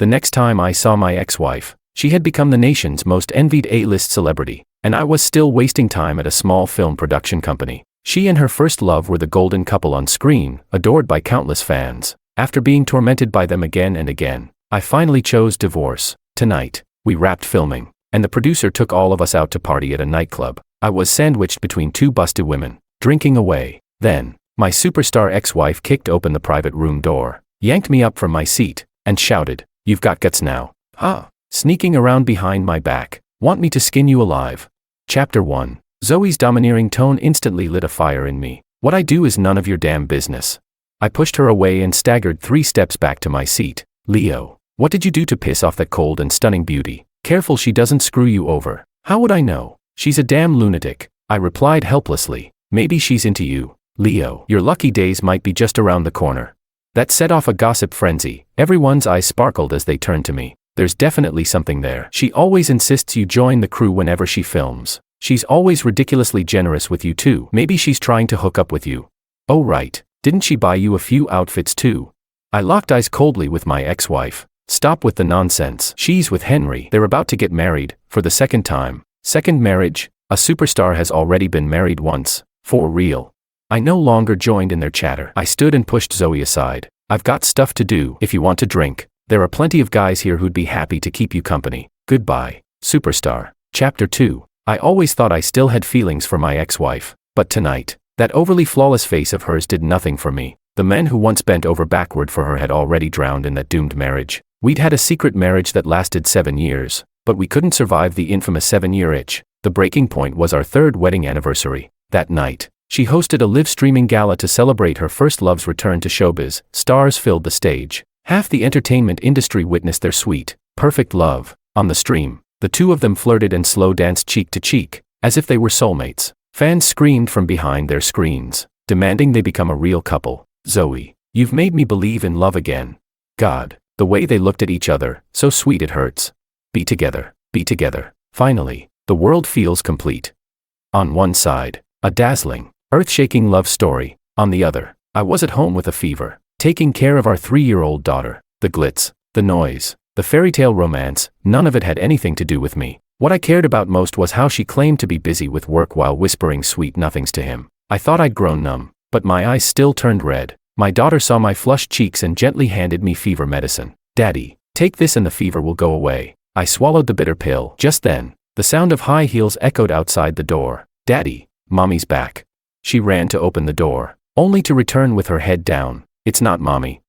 The next time I saw my ex-wife, she had become the nation's most envied A-list celebrity, and I was still wasting time at a small film production company. She and her first love were the golden couple on screen, adored by countless fans. After being tormented by them again and again, I finally chose divorce.Tonight. We wrapped filming, and the producer took all of us out to party at a nightclub. I was sandwiched between two busty women, drinking away. Then, my superstar ex-wife kicked open the private room door, yanked me up from my seat, and shouted, "You've got guts now, huh? Sneaking around behind my back. Want me to skin you alive?" Chapter 1. Zoe's domineering tone instantly lit a fire in me. "What I do is none of your damn business." I pushed her away and staggered 3 steps back to my seat. "Leo, what did you do to piss off that cold and stunning beauty? Careful she doesn't screw you over." "How would I know? She's a damn lunatic," I replied helplessly. "Maybe she's into you, Leo. Your lucky days might be just around the corner." That set off a gossip frenzy. Everyone's eyes sparkled as they turned to me. "There's definitely something there. She always insists you join the crew whenever she films. She's always ridiculously generous with you too. Maybe she's trying to hook up with you." "Oh right, didn't she buy you a few outfits too?" I locked eyes coldly with my ex-wife. "Stop with the nonsense. She's with Henry. They're about to get married, for the second time." "Second marriage? A superstar has already been married once. For real." I no longer joined in their chatter. I stood and pushed Zoe aside. "I've got stuff to do. If you want to drink, there are plenty of guys here who'd be happy to keep you company. Goodbye, superstar." Chapter 2. I always thought I still had feelings for my ex-wife, but tonight, that overly flawless face of hers did nothing for me. The men who once bent over backward for her had already drowned in that doomed marriage. We'd had a secret marriage that lasted 7 years, but we couldn't survive the infamous 7-year itch. The breaking point was our 3rd wedding anniversary. That night, she hosted a live-streaming gala to celebrate her first love's return to showbiz. Stars filled the stage. Half the entertainment industry witnessed their sweet, perfect love. On the stream, the two of them flirted and slow danced cheek to cheek, as if they were soulmates. Fans screamed from behind their screens, demanding they become a real couple. "Zoe, you've made me believe in love again." God, the way they looked at each other, so sweet it hurts. Be together, be together. Finally, the world feels complete. On one side, a dazzling, earth-shaking love story. On the other, I was at home with a fever, taking care of our 3-year-old daughter. The glitz, the noise, the fairy tale romance, none of it had anything to do with me. What I cared about most was how she claimed to be busy with work while whispering sweet nothings to him. I thought I'd grown numb, but my eyes still turned red. My daughter saw my flushed cheeks and gently handed me fever medicine. "Daddy, take this and the fever will go away." I swallowed the bitter pill. Just then, the sound of high heels echoed outside the door. "Daddy, Mommy's back." She ran to open the door, only to return with her head down. "It's not Mommy."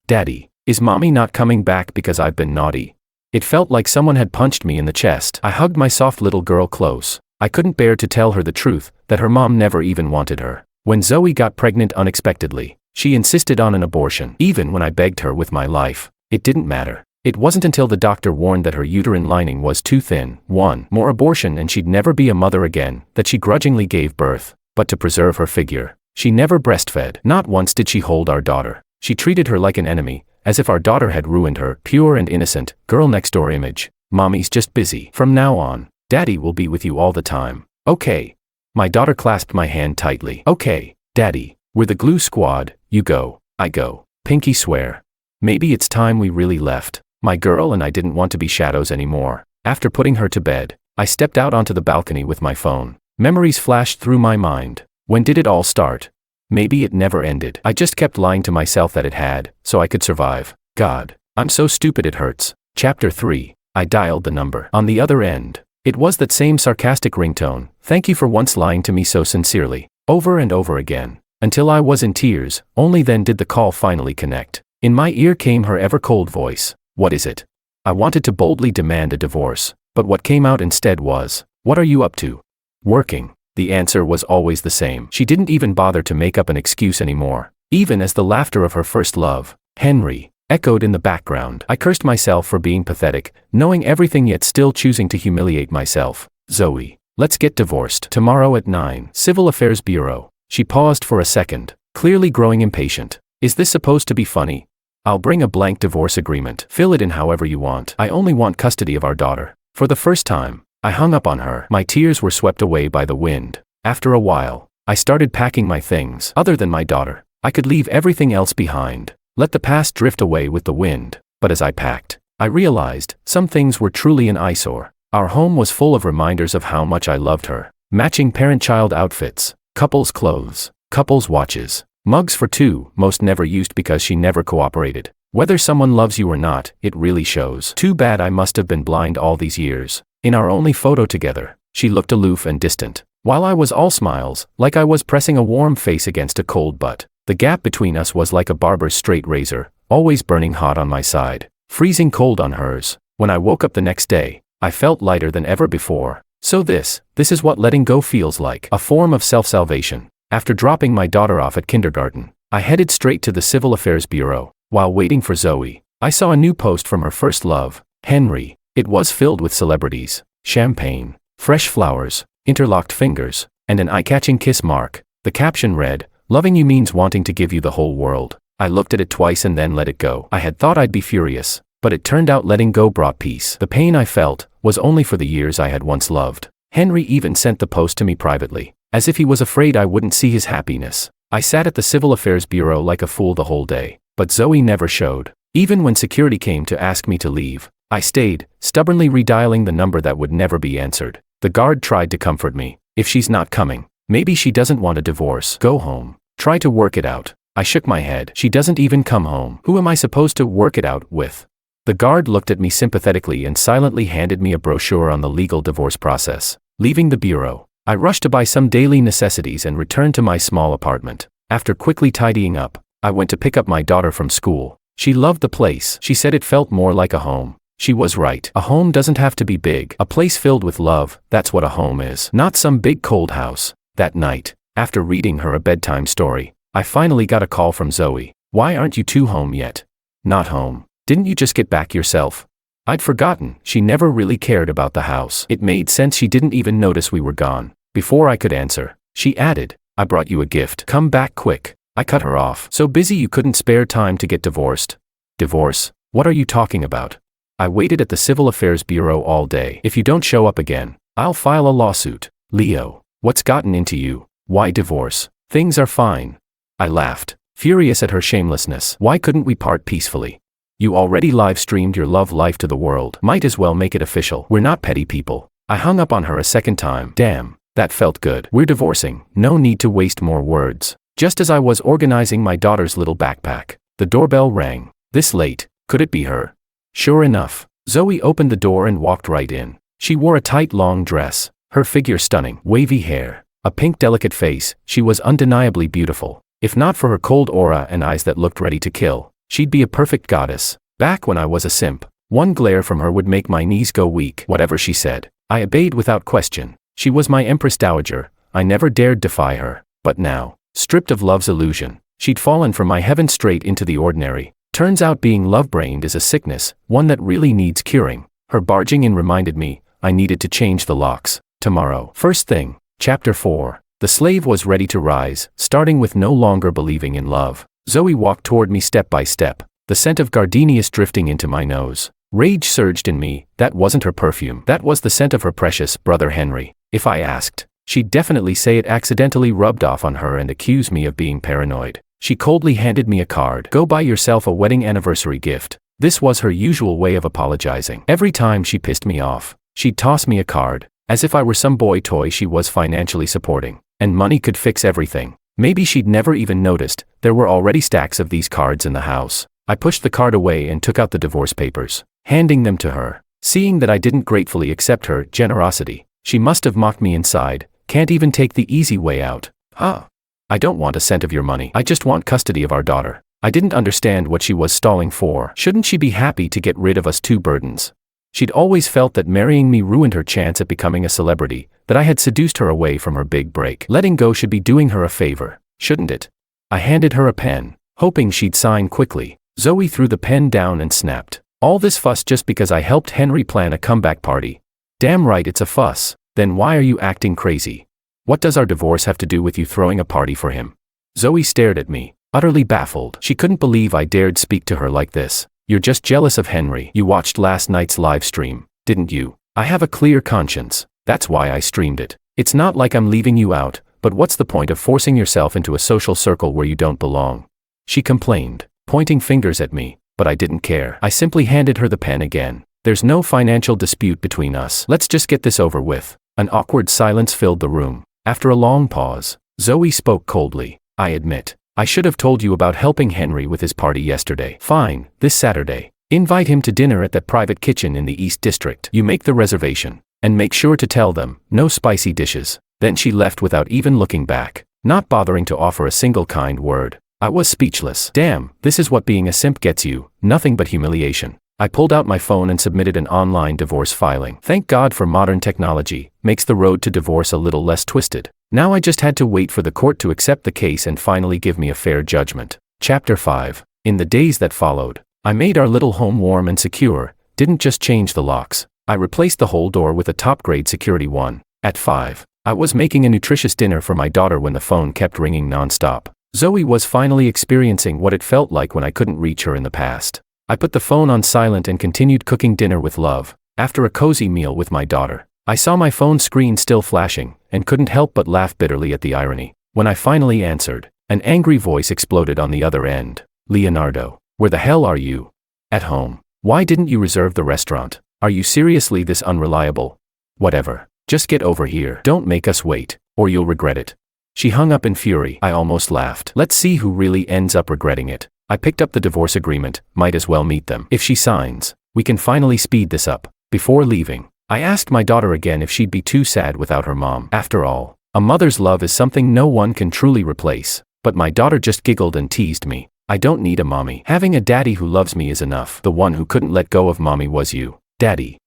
"Daddy, is Mommy not coming back because I've been naughty?" It felt like someone had punched me in the chest. I hugged my soft little girl close. I couldn't bear to tell her the truth, that her mom never even wanted her. When Zoe got pregnant unexpectedly, she insisted on an abortion. Even when I begged her with my life, it didn't matter. It wasn't until the doctor warned that her uterine lining was too thin, one more abortion and she'd never be a mother again, that she grudgingly gave birth. But to preserve her figure, she never breastfed. Not once did she hold our daughter. She treated her like an enemy, as if our daughter had ruined her pure and innocent, girl-next-door image. "Mommy's just busy. From now on, Daddy will be with you all the time." "Okay." My daughter clasped my hand tightly. "Okay, Daddy, we're the glue squad. You go, I go. Pinky swear." Maybe it's time we really left. My girl and I didn't want to be shadows anymore. After putting her to bed, I stepped out onto the balcony with my phone. Memories flashed through my mind. When did it all start? Maybe it never ended. I just kept lying to myself that it had, so I could survive. God, I'm so stupid it hurts. Chapter 3. I dialed the number. On the other end, it was that same sarcastic ringtone. "Thank you for once lying to me so sincerely." Over and over again, until I was in tears. Only then did the call finally connect. In my ear came her ever-cold voice. "What is it?" I wanted to boldly demand a divorce, but what came out instead was, "What are you up to?" "Working." The answer was always the same. She didn't even bother to make up an excuse anymore. Even as the laughter of her first love, Henry, echoed in the background. I cursed myself for being pathetic, knowing everything yet still choosing to humiliate myself. "Zoe, let's get divorced tomorrow at 9. Civil Affairs Bureau." She paused for a second, clearly growing impatient. "Is this supposed to be funny? I'll bring a blank divorce agreement. Fill it in however you want. I only want custody of our daughter." For the first time, I hung up on her. My tears were swept away by the wind. After a while, I started packing my things. Other than my daughter, I could leave everything else behind. Let the past drift away with the wind. But as I packed, I realized some things were truly an eyesore. Our home was full of reminders of how much I loved her. Matching parent-child outfits, couples' clothes, couples' watches, mugs for two, most never used because she never cooperated. Whether someone loves you or not, it really shows. Too bad I must have been blind all these years. In our only photo together, she looked aloof and distant, while I was all smiles, like I was pressing a warm face against a cold butt. The gap between us was like a barber's straight razor, always burning hot on my side, freezing cold on hers. When I woke up the next day, I felt lighter than ever before. So this is what letting go feels like, a form of self-salvation. After dropping my daughter off at kindergarten, I headed straight to the Civil Affairs Bureau. While waiting for Zoe, I saw a new post from her first love, Henry. It was filled with celebrities, champagne, fresh flowers, interlocked fingers, and an eye-catching kiss mark. The caption read, "Loving you means wanting to give you the whole world." I looked at it twice and then let it go. I had thought I'd be furious, but it turned out letting go brought peace. The pain I felt was only for the years I had once loved. Henry even sent the post to me privately, as if he was afraid I wouldn't see his happiness. I sat at the Civil Affairs Bureau like a fool the whole day, but Zoe never showed. Even when security came to ask me to leave, I stayed, stubbornly redialing the number that would never be answered. The guard tried to comfort me. "If she's not coming, maybe she doesn't want a divorce. Go home. Try to work it out." I shook my head. "She doesn't even come home. Who am I supposed to work it out with?" The guard looked at me sympathetically and silently handed me a brochure on the legal divorce process. Leaving the bureau, I rushed to buy some daily necessities and returned to my small apartment. After quickly tidying up, I went to pick up my daughter from school. She loved the place. She said it felt more like a home. She was right. A home doesn't have to be big. A place filled with love, that's what a home is. Not some big cold house. That night, after reading her a bedtime story, I finally got a call from Zoe. "Why aren't you two home yet?" "Not home. Didn't you just get back yourself?" I'd forgotten. She never really cared about the house. It made sense she didn't even notice we were gone. Before I could answer, she added, "I brought you a gift. Come back quick." I cut her off. "So busy you couldn't spare time to get divorced?" "Divorce? What are you talking about?" "I waited at the Civil Affairs Bureau all day. If you don't show up again, I'll file a lawsuit." "Leo, what's gotten into you? Why divorce? Things are fine." I laughed, furious at her shamelessness. "Why couldn't we part peacefully? You already live-streamed your love life to the world. Might as well make it official. We're not petty people." I hung up on her a second time. Damn, that felt good. "We're divorcing. No need to waste more words." Just as I was organizing my daughter's little backpack, the doorbell rang. This late, could it be her? Sure enough, Zoe opened the door and walked right in. She wore a tight long dress, her figure stunning, wavy hair, a pink delicate face. She was undeniably beautiful. If not for her cold aura and eyes that looked ready to kill, she'd be a perfect goddess. Back when I was a simp, one glare from her would make my knees go weak. Whatever she said, I obeyed without question. She was my Empress Dowager. I never dared defy her. But now, stripped of love's illusion, she'd fallen from my heaven straight into the ordinary. Turns out being love-brained is a sickness, one that really needs curing. Her barging in reminded me I needed to change the locks. Tomorrow. First thing, Chapter 4. The slave was ready to rise, starting with no longer believing in love. Zoe walked toward me step by step, the scent of gardenias drifting into my nose. Rage surged in me. That wasn't her perfume. That was the scent of her precious brother Henry. If I asked, she'd definitely say it accidentally rubbed off on her and accuse me of being paranoid. She coldly handed me a card. "Go buy yourself a wedding anniversary gift." This was her usual way of apologizing. Every time she pissed me off, she'd toss me a card, as if I were some boy toy she was financially supporting, and money could fix everything. Maybe she'd never even noticed there were already stacks of these cards in the house. I pushed the card away and took out the divorce papers, handing them to her. Seeing that I didn't gratefully accept her generosity, she must have mocked me inside. "Can't even take the easy way out, huh? I don't want a cent of your money. I just want custody of our daughter." I didn't understand what she was stalling for. Shouldn't she be happy to get rid of us two burdens? She'd always felt that marrying me ruined her chance at becoming a celebrity, that I had seduced her away from her big break. Letting go should be doing her a favor, shouldn't it? I handed her a pen, hoping she'd sign quickly. Zoe threw the pen down and snapped. "All this fuss just because I helped Henry plan a comeback party? Damn right it's a fuss. Then why are you acting crazy? What does our divorce have to do with you throwing a party for him?" Zoe stared at me, utterly baffled. She couldn't believe I dared speak to her like this. "You're just jealous of Henry. You watched last night's live stream, didn't you?" "I have a clear conscience. That's why I streamed it. It's not like I'm leaving you out, but what's the point of forcing yourself into a social circle where you don't belong?" She complained, pointing fingers at me. but I didn't care. I simply handed her the pen again. There's no financial dispute between us. Let's just get this over with. An awkward silence filled the room. After a long pause, Zoe spoke coldly. I admit, I should have told you about helping Henry with his party yesterday. Fine, this Saturday. Invite him to dinner at that private kitchen in the East District. You make the reservation. And make sure to tell them, no spicy dishes. Then she left without even looking back, not bothering to offer a single kind word. I was speechless. Damn, this is what being a simp gets you, nothing but humiliation. I pulled out my phone and submitted an online divorce filing. Thank God for modern technology, makes the road to divorce a little less twisted. Now I just had to wait for the court to accept the case and finally give me a fair judgment. Chapter 5. In the days that followed, I made our little home warm and secure, didn't just change the locks. I replaced the whole door with a top-grade security one. At 5, I was making a nutritious dinner for my daughter when the phone kept ringing non-stop. Zoe was finally experiencing what it felt like when I couldn't reach her in the past. I put the phone on silent and continued cooking dinner with love. After a cozy meal with my daughter, I saw my phone screen still flashing, and couldn't help but laugh bitterly at the irony. When I finally answered, an angry voice exploded on the other end. Leonardo, where the hell are you? At home. Why didn't you reserve the restaurant? Are you seriously this unreliable? Whatever. Just get over here. Don't make us wait, or you'll regret it. She hung up in fury. I almost laughed. Let's see who really ends up regretting it. I picked up the divorce agreement, might as well meet them. If she signs, we can finally speed this up. Before leaving, I asked my daughter again if she'd be too sad without her mom. After all, a mother's love is something no one can truly replace. But my daughter just giggled and teased me. I don't need a mommy. Having a daddy who loves me is enough. The one who couldn't let go of mommy was you. Daddy,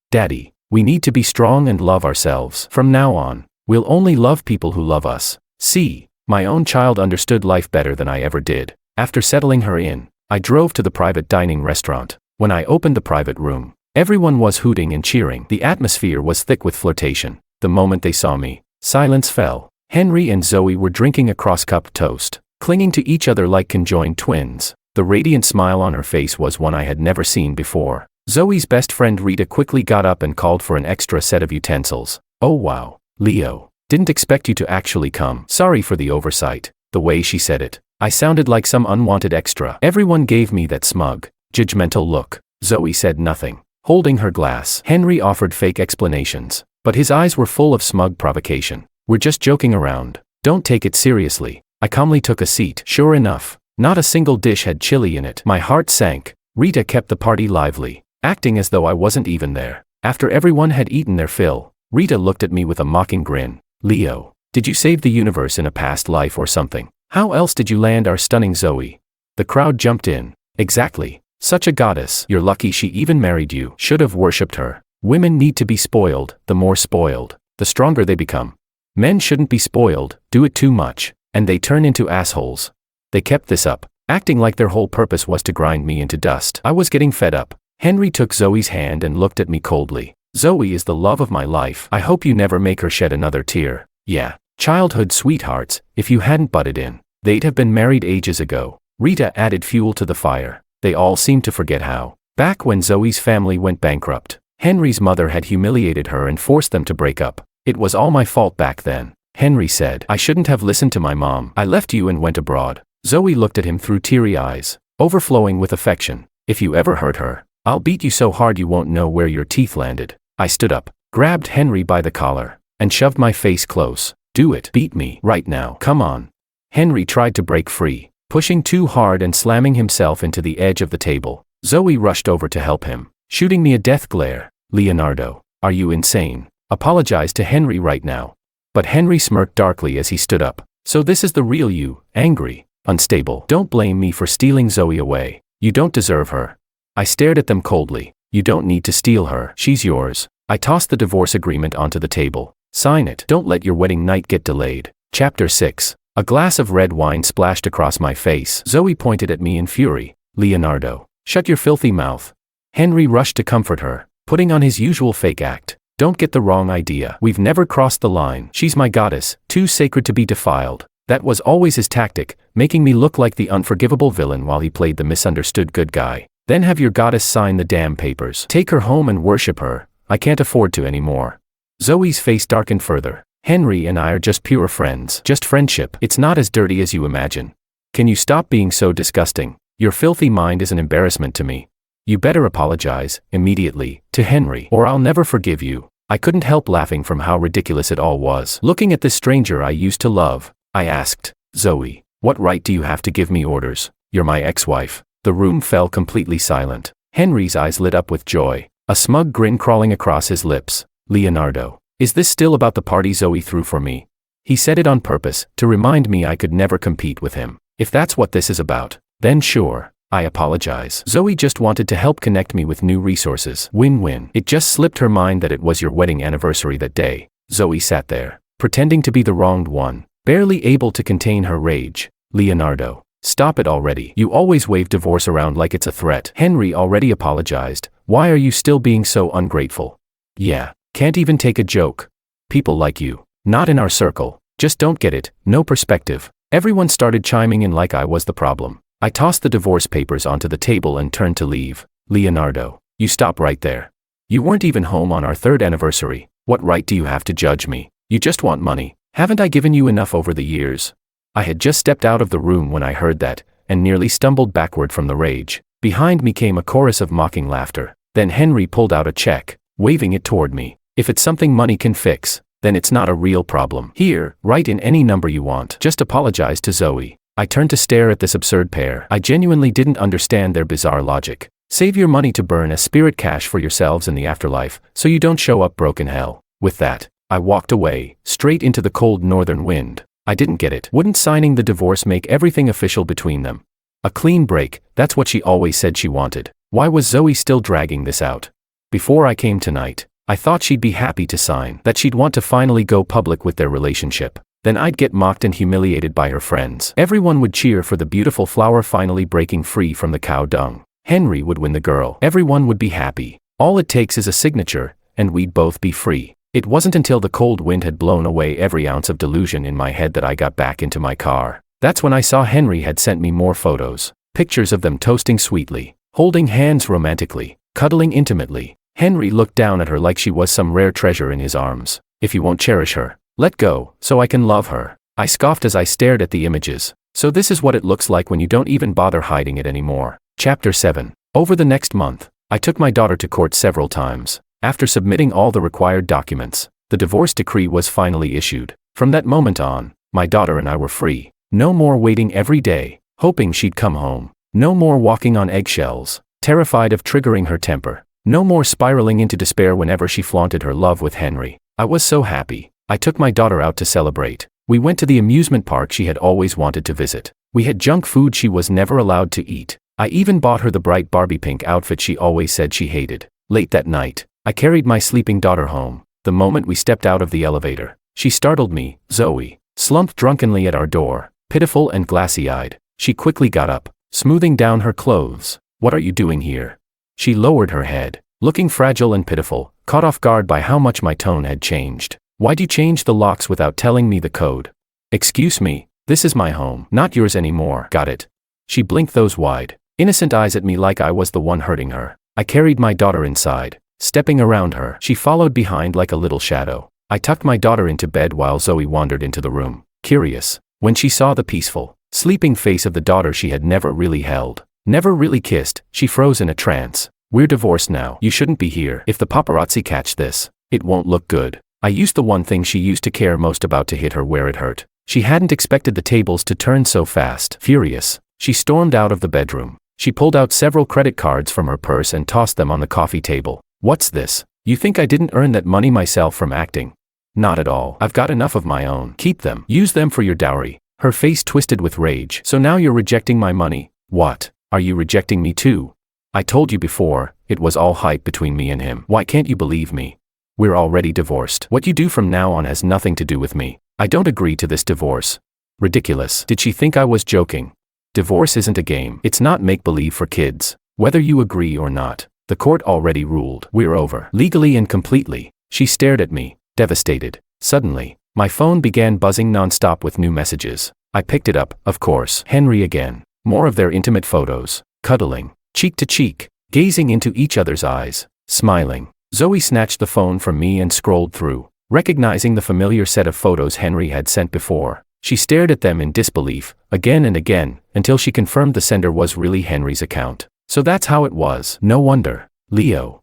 we need to be strong and love ourselves. From now on, we'll only love people who love us. See, my own child understood life better than I ever did. After settling her in, I drove to the private dining restaurant. When I opened the private room, everyone was hooting and cheering. The atmosphere was thick with flirtation. The moment they saw me, silence fell. Henry and Zoe were drinking a cross-cup toast, clinging to each other like conjoined twins. The radiant smile on her face was one I had never seen before. Zoe's best friend Rita quickly got up and called for an extra set of utensils. Oh wow, Leo, didn't expect you to actually come. Sorry for the oversight. The way she said it, I sounded like some unwanted extra. Everyone gave me that smug, judgmental look. Zoe said nothing, holding her glass. Henry offered fake explanations, but his eyes were full of smug provocation. We're just joking around. Don't take it seriously. I calmly took a seat. Sure enough, not a single dish had chili in it. My heart sank. Rita kept the party lively, acting as though I wasn't even there. After everyone had eaten their fill, Rita looked at me with a mocking grin. Leo, did you save the universe in a past life or something? How else did you land our stunning Zoe? The crowd jumped in. Exactly. Such a goddess. You're lucky she even married you. Should have worshipped her. Women need to be spoiled. The more spoiled, the stronger they become. Men shouldn't be spoiled, do it too much, and they turn into assholes. They kept this up, acting like their whole purpose was to grind me into dust. I was getting fed up. Henry took Zoe's hand and looked at me coldly. Zoe is the love of my life. I hope you never make her shed another tear. Yeah, childhood sweethearts, if you hadn't butted in, they'd have been married ages ago. Rita added fuel to the fire. They all seemed to forget how, back when Zoe's family went bankrupt, Henry's mother had humiliated her and forced them to break up. It was all my fault back then. Henry said, I shouldn't have listened to my mom. I left you and went abroad. Zoe looked at him through teary eyes, overflowing with affection. If you ever hurt her, I'll beat you so hard you won't know where your teeth landed. I stood up, grabbed Henry by the collar, and shoved my face close. Do it. Beat me. Right now. Come on. Henry tried to break free, pushing too hard and slamming himself into the edge of the table. Zoe rushed over to help him, shooting me a death glare. Leonardo, are you insane? Apologize to Henry right now. But Henry smirked darkly as he stood up. So this is the real you, angry, unstable. Don't blame me for stealing Zoe away. You don't deserve her. I stared at them coldly. You don't need to steal her. She's yours. I tossed the divorce agreement onto the table. Sign it. Don't let your wedding night get delayed. Chapter 6. A glass of red wine splashed across my face. Zoe pointed at me in fury. Leonardo, shut your filthy mouth. Henry rushed to comfort her, putting on his usual fake act. Don't get the wrong idea. We've never crossed the line. She's my goddess, too sacred to be defiled. That was always his tactic, making me look like the unforgivable villain while he played the misunderstood good guy. Then have your goddess sign the damn papers. Take her home and worship her. I can't afford to anymore. Zoe's face darkened further. Henry and I are just pure friends. Just friendship. It's not as dirty as you imagine. Can you stop being so disgusting? Your filthy mind is an embarrassment to me. You better apologize, immediately, to Henry, or I'll never forgive you. I couldn't help laughing from how ridiculous it all was. Looking at this stranger I used to love, I asked, Zoe, what right do you have to give me orders? You're my ex-wife. The room fell completely silent. Henry's eyes lit up with joy, a smug grin crawling across his lips. Leonardo, is this still about the party Zoe threw for me? He said it on purpose, to remind me I could never compete with him. If that's what this is about, then sure, I apologize. Zoe just wanted to help connect me with new resources. Win-win. It just slipped her mind that it was your wedding anniversary that day. Zoe sat there, pretending to be the wronged one, barely able to contain her rage. Leonardo, stop it already. You always wave divorce around like it's a threat. Henry already apologized. Why are you still being so ungrateful? Yeah, can't even take a joke. People like you, not in our circle, just don't get it, no perspective. Everyone started chiming in like I was the problem. I tossed the divorce papers onto the table and turned to leave. Leonardo, you stop right there. You weren't even home on our 3rd anniversary. What right do you have to judge me? You just want money. Haven't I given you enough over the years? I had just stepped out of the room when I heard that, and nearly stumbled backward from the rage. Behind me came a chorus of mocking laughter. Then Henry pulled out a check, waving it toward me. If it's something money can fix, then it's not a real problem. Here, write in any number you want. Just apologize to Zoe. I turned to stare at this absurd pair. I genuinely didn't understand their bizarre logic. Save your money to burn as spirit cash for yourselves in the afterlife, so you don't show up broke in hell. With that, I walked away, straight into the cold northern wind. I didn't get it. Wouldn't signing the divorce make everything official between them? A clean break, that's what she always said she wanted. Why was Zoe still dragging this out? Before I came tonight, I thought she'd be happy to sign, that she'd want to finally go public with their relationship. Then I'd get mocked and humiliated by her friends. Everyone would cheer for the beautiful flower finally breaking free from the cow dung. Henry would win the girl. Everyone would be happy. All it takes is a signature, and we'd both be free. It wasn't until the cold wind had blown away every ounce of delusion in my head that I got back into my car. That's when I saw Henry had sent me more photos. Pictures of them toasting sweetly, holding hands romantically, cuddling intimately. Henry looked down at her like she was some rare treasure in his arms. If you won't cherish her, let go, so I can love her. I scoffed as I stared at the images. So this is what it looks like when you don't even bother hiding it anymore. Chapter 7. Over the next month, I took my daughter to court several times. After submitting all the required documents, the divorce decree was finally issued. From that moment on, my daughter and I were free. No more waiting every day, hoping she'd come home. No more walking on eggshells, terrified of triggering her temper. No more spiraling into despair whenever she flaunted her love with Henry. I was so happy. I took my daughter out to celebrate. We went to the amusement park she had always wanted to visit. We had junk food she was never allowed to eat. I even bought her the bright Barbie pink outfit she always said she hated. Late that night, I carried my sleeping daughter home. The moment we stepped out of the elevator, she startled me. Zoe, slumped drunkenly at our door, pitiful and glassy-eyed. She quickly got up, smoothing down her clothes. What are you doing here? She lowered her head, looking fragile and pitiful, caught off guard by how much my tone had changed. Why'd you change the locks without telling me the code? Excuse me, this is my home, not yours anymore. Got it? She blinked those wide, innocent eyes at me like I was the one hurting her. I carried my daughter inside, stepping around her. She followed behind like a little shadow. I tucked my daughter into bed while Zoe wandered into the room, curious. When she saw the peaceful, sleeping face of the daughter she had never really held, never really kissed, she froze in a trance. We're divorced now. You shouldn't be here. If the paparazzi catch this, it won't look good. I used the one thing she used to care most about to hit her where it hurt. She hadn't expected the tables to turn so fast. Furious, she stormed out of the bedroom. She pulled out several credit cards from her purse and tossed them on the coffee table. What's this? You think I didn't earn that money myself from acting? Not at all. I've got enough of my own. Keep them. Use them for your dowry. Her face twisted with rage. So now you're rejecting my money? What? Are you rejecting me too? I told you before, it was all hype between me and him. Why can't you believe me? We're already divorced. What you do from now on has nothing to do with me. I don't agree to this divorce. Ridiculous. Did she think I was joking? Divorce isn't a game. It's not make-believe for kids. Whether you agree or not, the court already ruled. We're over. Legally and completely. She stared at me, devastated. Suddenly, my phone began buzzing non-stop with new messages. I picked it up, of course. Henry again. More of their intimate photos. Cuddling, cheek to cheek, gazing into each other's eyes, smiling. Zoe snatched the phone from me and scrolled through, recognizing the familiar set of photos Henry had sent before. She stared at them in disbelief, again and again, until she confirmed the sender was really Henry's account. So that's how it was. No wonder. Leo.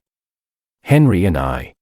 Henry and I.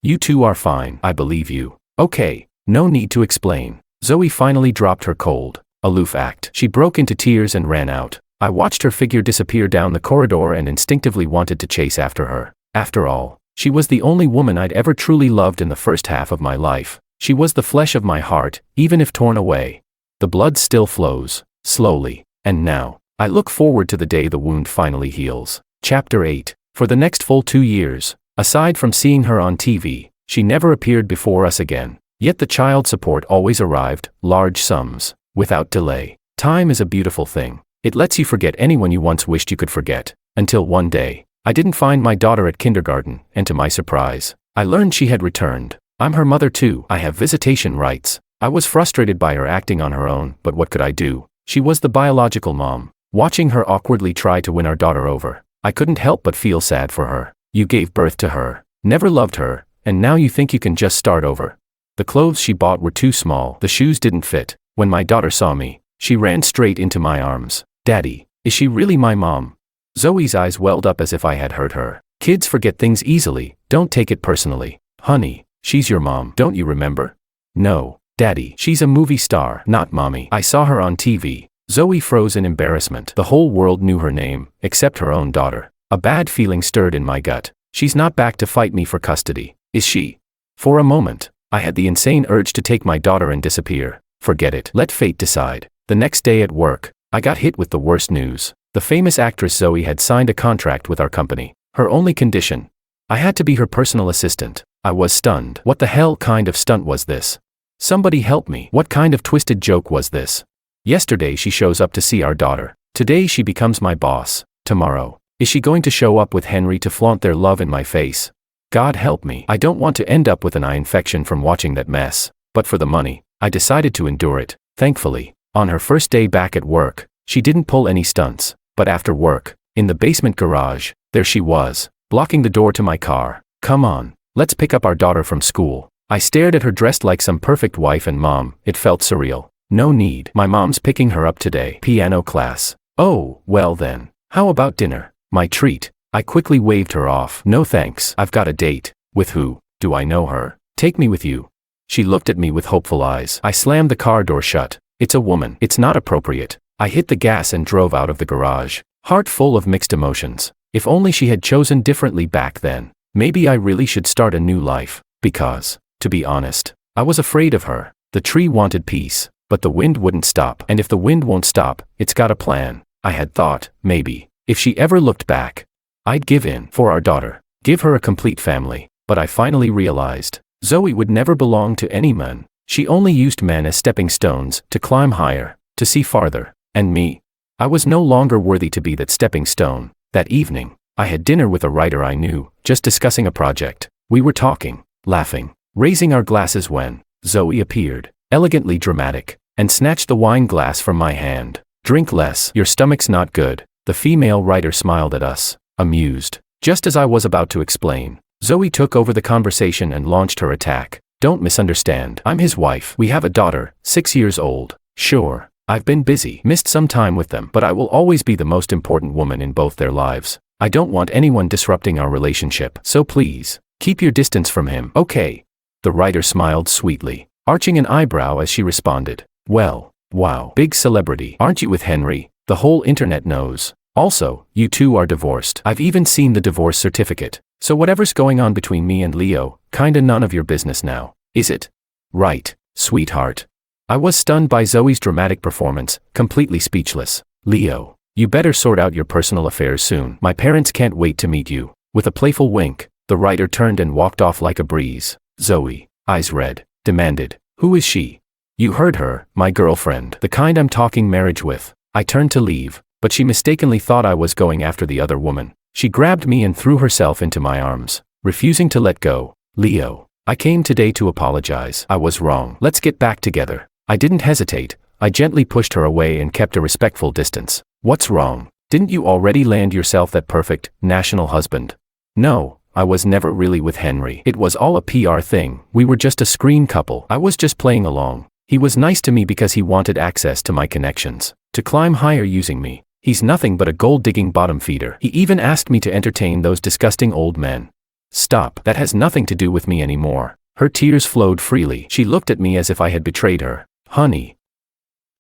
You two are fine. I believe you. Okay. No need to explain. Zoe finally dropped her cold, aloof act. She broke into tears and ran out. I watched her figure disappear down the corridor and instinctively wanted to chase after her. After all, she was the only woman I'd ever truly loved in the first half of my life. She was the flesh of my heart, even if torn away. The blood still flows, slowly, and now, I look forward to the day the wound finally heals. Chapter 8. For the next full 2 years, aside from seeing her on TV, she never appeared before us again. Yet the child support always arrived, large sums, without delay. Time is a beautiful thing. It lets you forget anyone you once wished you could forget. Until one day, I didn't find my daughter at kindergarten, and to my surprise, I learned she had returned. I'm her mother too. I have visitation rights. I was frustrated by her acting on her own, but what could I do? She was the biological mom. Watching her awkwardly try to win our daughter over, I couldn't help but feel sad for her. You gave birth to her, never loved her, and now you think you can just start over. The clothes she bought were too small, the shoes didn't fit. When my daughter saw me, she ran straight into my arms. Daddy, is she really my mom? Zoe's eyes welled up as if I had hurt her. Kids forget things easily, don't take it personally. Honey, she's your mom, don't you remember? No, Daddy, she's a movie star, not mommy. I saw her on TV. Zoe froze in embarrassment. The whole world knew her name, except her own daughter. A bad feeling stirred in my gut. She's not back to fight me for custody, is she? For a moment, I had the insane urge to take my daughter and disappear. Forget it. Let fate decide. The next day at work, I got hit with the worst news. The famous actress Zoe had signed a contract with our company. Her only condition. I had to be her personal assistant. I was stunned. What the hell kind of stunt was this? Somebody help me. What kind of twisted joke was this? Yesterday she shows up to see our daughter. Today she becomes my boss. Tomorrow, is she going to show up with Henry to flaunt their love in my face? God help me. I don't want to end up with an eye infection from watching that mess. But for the money, I decided to endure it. Thankfully, on her first day back at work, she didn't pull any stunts. But after work, in the basement garage, there she was, blocking the door to my car. Come on, let's pick up our daughter from school. I stared at her dressed like some perfect wife and mom. It felt surreal. No need. My mom's picking her up today. Piano class. Oh, well then. How about dinner? My treat. I quickly waved her off. No thanks. I've got a date. With who? Do I know her? Take me with you. She looked at me with hopeful eyes. I slammed the car door shut. It's a woman. It's not appropriate. I hit the gas and drove out of the garage, heart full of mixed emotions. If only she had chosen differently back then. Maybe I really should start a new life. Because, to be honest, I was afraid of her. The tree wanted peace. But the wind wouldn't stop. And if the wind won't stop, it's got a plan. I had thought, maybe, if she ever looked back, I'd give in for our daughter, give her a complete family. But I finally realized, Zoe would never belong to any man. She only used men as stepping stones, to climb higher, to see farther. And me? I was no longer worthy to be that stepping stone. That evening, I had dinner with a writer I knew, just discussing a project. We were talking, laughing, raising our glasses when Zoe appeared. Elegantly dramatic, and snatched the wine glass from my hand. Drink less, your stomach's not good. The female writer smiled at us, amused. Just as I was about to explain, Zoe took over the conversation and launched her attack. Don't misunderstand. I'm his wife. We have a daughter, 6 years old. Sure, I've been busy, missed some time with them, but I will always be the most important woman in both their lives. I don't want anyone disrupting our relationship, so please, keep your distance from him. Okay. The writer smiled sweetly, arching an eyebrow as she responded. Well, wow, big celebrity. Aren't you with Henry? The whole internet knows. Also, you two are divorced. I've even seen the divorce certificate. So whatever's going on between me and Leo, kinda none of your business now, is it? Right, sweetheart. I was stunned by Zoe's dramatic performance, completely speechless. Leo, you better sort out your personal affairs soon. My parents can't wait to meet you. With a playful wink, the writer turned and walked off like a breeze. Zoe, eyes red, demanded, who is she? You heard her, my girlfriend, the kind I'm talking marriage with. I turned to leave, but she mistakenly thought I was going after the other woman. She grabbed me and threw herself into my arms, refusing to let go. Leo, I came today to apologize. I was wrong. Let's get back together. I didn't hesitate. I gently pushed her away and kept a respectful distance. What's wrong? Didn't you already land yourself that perfect, national husband? No. I was never really with Henry. It was all a PR thing. We were just a screen couple. I was just playing along. He was nice to me because he wanted access to my connections, to climb higher using me. He's nothing but a gold-digging bottom feeder. He even asked me to entertain those disgusting old men. Stop, that has nothing to do with me anymore. Her tears flowed freely. She looked at me as if I had betrayed her. Honey,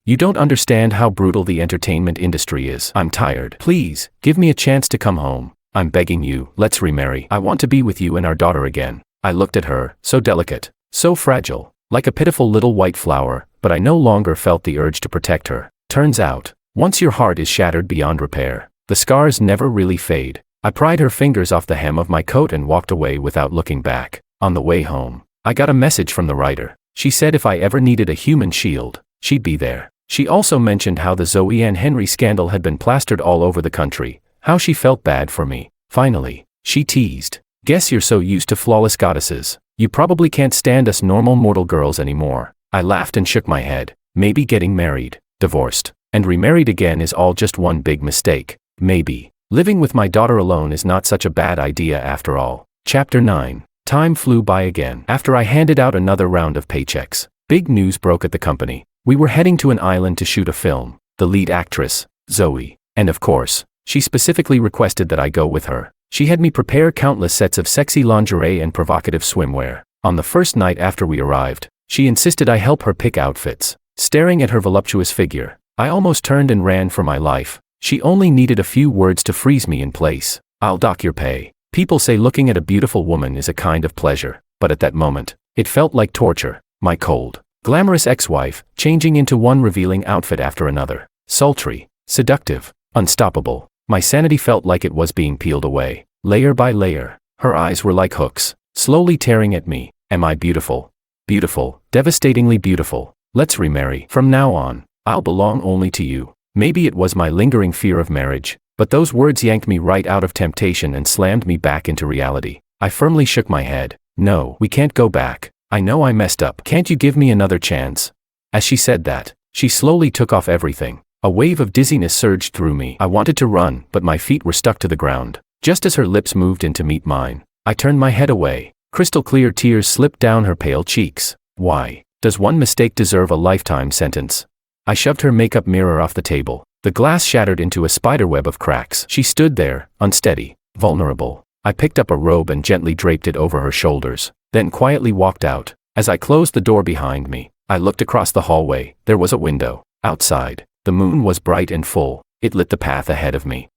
you don't understand how brutal the entertainment industry is. I'm tired. Please, give me a chance to come home. I'm begging you, let's remarry. I want to be with you and our daughter again. I looked at her, so delicate, so fragile, like a pitiful little white flower, but I no longer felt the urge to protect her. Turns out, once your heart is shattered beyond repair, the scars never really fade. I pried her fingers off the hem of my coat and walked away without looking back. On the way home, I got a message from the writer. She said if I ever needed a human shield, she'd be there. She also mentioned how the Zoe and Henry scandal had been plastered all over the country, how she felt bad for me. Finally, she teased, "Guess you're so used to flawless goddesses, you probably can't stand us normal mortal girls anymore." I laughed and shook my head. Maybe getting married, divorced, and remarried again is all just one big mistake. Maybe living with my daughter alone is not such a bad idea after all. Chapter 9. Time flew by again. After I handed out another round of paychecks, big news broke at the company. We were heading to an island to shoot a film. The lead actress, Zoe, and of course, she specifically requested that I go with her. She had me prepare countless sets of sexy lingerie and provocative swimwear. On the first night after we arrived, she insisted I help her pick outfits. Staring at her voluptuous figure, I almost turned and ran for my life. She only needed a few words to freeze me in place. "I'll dock your pay." People say looking at a beautiful woman is a kind of pleasure, but at that moment, it felt like torture. My cold, glamorous ex-wife, changing into one revealing outfit after another. Sultry, seductive, unstoppable. My sanity felt like it was being peeled away, layer by layer. Her eyes were like hooks, slowly tearing at me. Am I beautiful? Beautiful, devastatingly beautiful. Let's remarry. From now on, I'll belong only to you. Maybe it was my lingering fear of marriage, but those words yanked me right out of temptation and slammed me back into reality. I firmly shook my head. No, we can't go back. I know I messed up. Can't you give me another chance? As she said that, she slowly took off everything. A wave of dizziness surged through me. I wanted to run, but my feet were stuck to the ground. Just as her lips moved in to meet mine, I turned my head away. Crystal clear tears slipped down her pale cheeks. Why does one mistake deserve a lifetime sentence? I shoved her makeup mirror off the table. The glass shattered into a spiderweb of cracks. She stood there, unsteady, vulnerable. I picked up a robe and gently draped it over her shoulders, then quietly walked out. As I closed the door behind me, I looked across the hallway. There was a window. Outside, the moon was bright and full. It lit the path ahead of me.